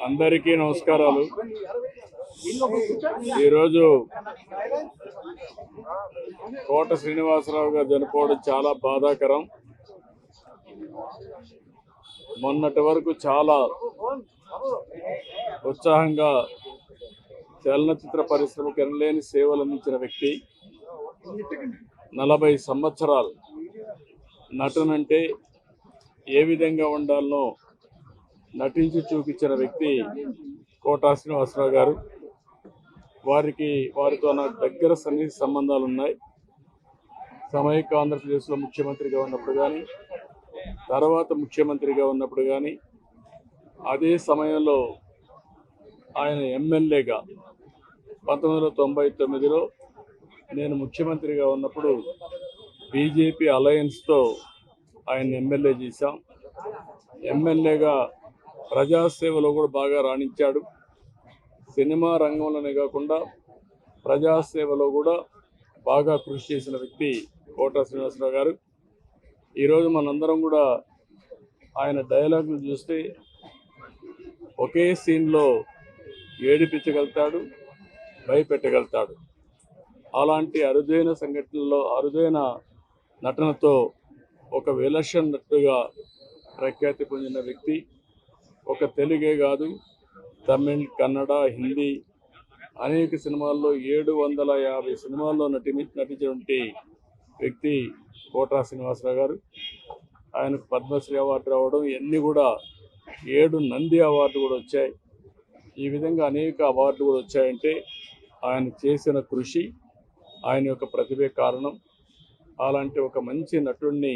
అందరికీ నమస్కారాలు. ఈరోజు కోట శ్రీనివాసరావు గారు చనిపోవడం చాలా బాధాకరం. మొన్నటి వరకు చాలా ఉత్సాహంగా చలనచిత్ర పరిశ్రమకు ఎనలేని సేవలు అందించిన వ్యక్తి. 40 సంవత్సరాలు నటనంటే ఏ విధంగా ఉండాలనో నటించి చూపించిన వ్యక్తి కోట శ్రీనివాసరావు గారు. వారితో నాకు దగ్గర సన్నిహిత సంబంధాలు ఉన్నాయి. సమైక్య ఆంధ్రప్రదేశ్లో ముఖ్యమంత్రిగా ఉన్నప్పుడు కానీ, తర్వాత ముఖ్యమంత్రిగా ఉన్నప్పుడు కానీ, అదే సమయంలో ఆయన ఎమ్మెల్యేగా 1999లో నేను ముఖ్యమంత్రిగా ఉన్నప్పుడు బీజేపీ అలయన్స్తో ఆయన ఎమ్మెల్యే చేశాం. ఎమ్మెల్యేగా ప్రజాసేవలో కూడా బాగా రాణించాడు. సినిమా రంగంలోనే కాకుండా ప్రజాసేవలో కూడా బాగా కృషి చేసిన వ్యక్తి కోట శ్రీనివాసరావు గారు. ఈరోజు మనందరం కూడా ఆయన డైలాగులు చూస్తే ఒకే సీన్లో ఏడిపించగలుగుతాడు, భయపెట్టగలుగుతాడు. అలాంటి అరుదైన సంఘటనల్లో అరుదైన నటనతో ఒక విలక్షణ నటుగా ప్రఖ్యాతి పొందిన వ్యక్తి. ఒక తెలుగే కాదు, తమిళ్, కన్నడ, హిందీ అనేక సినిమాల్లో 750 సినిమాల్లో నటించినటువంటి వ్యక్తి కోట శ్రీనివాసరావు గారు. ఆయనకు పద్మశ్రీ అవార్డు రావడం, ఇవన్నీ కూడా 7 నంది అవార్డు కూడా వచ్చాయి. ఈ విధంగా అనేక అవార్డు కూడా వచ్చాయంటే ఆయన చేసిన కృషి, ఆయన యొక్క ప్రతిభే కారణం. అలాంటి ఒక మంచి నటుడిని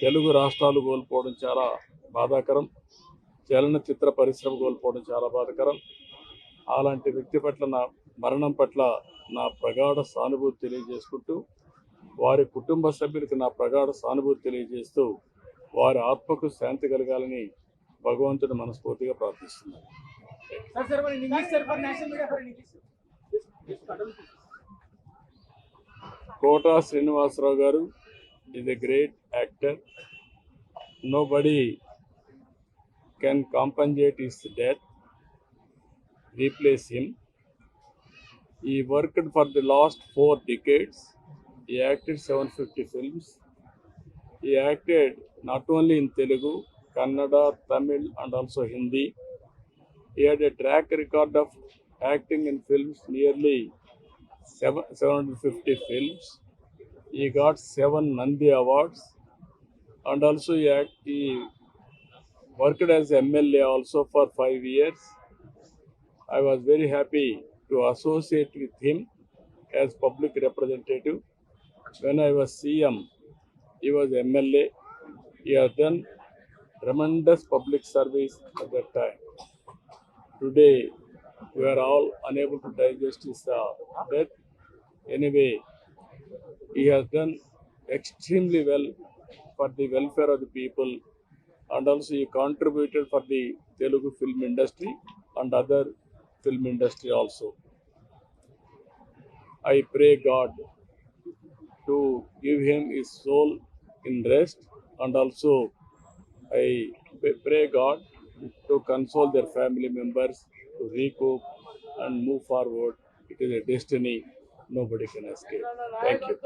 తెలుగు రాష్ట్రాలు కోల్పోవడం చాలా బాధాకరం. చలనచిత్ర పరిశ్రమ కోల్పోవడం చాలా బాధాకరం. అలాంటి వ్యక్తి పట్ల నా మరణం పట్ల నా ప్రగాఢ సానుభూతి తెలియజేసుకుంటూ, వారి కుటుంబ సభ్యులకు నా ప్రగాఢ సానుభూతి తెలియజేస్తూ, వారి ఆత్మకు శాంతి కలగాలని భగవంతుడు మనస్ఫూర్తిగా ప్రార్థిస్తున్నాను. కోట శ్రీనివాసరావు గారు is a great actor. Nobody can compensate his death, replace him. He worked for the last 4 decades. He acted 750 films. He acted not only in Telugu, Kannada, Tamil and also Hindi. He had a track record of acting in films nearly 750 films. He got 7 Nandi Awards, and also he worked as MLA also for 5 years. I was very happy to associate with him as public representative. When I was CM, he was MLA. He has done tremendous public service at that time. Today, we are all unable to digest his death. Anyway, he has done extremely well for the welfare of the people, and also he contributed for the Telugu film industry and other film industry also. I pray God to give him his soul in rest, and also I pray God to console their family members, to recoup and move forward. It is a destiny nobody can escape. Thank you.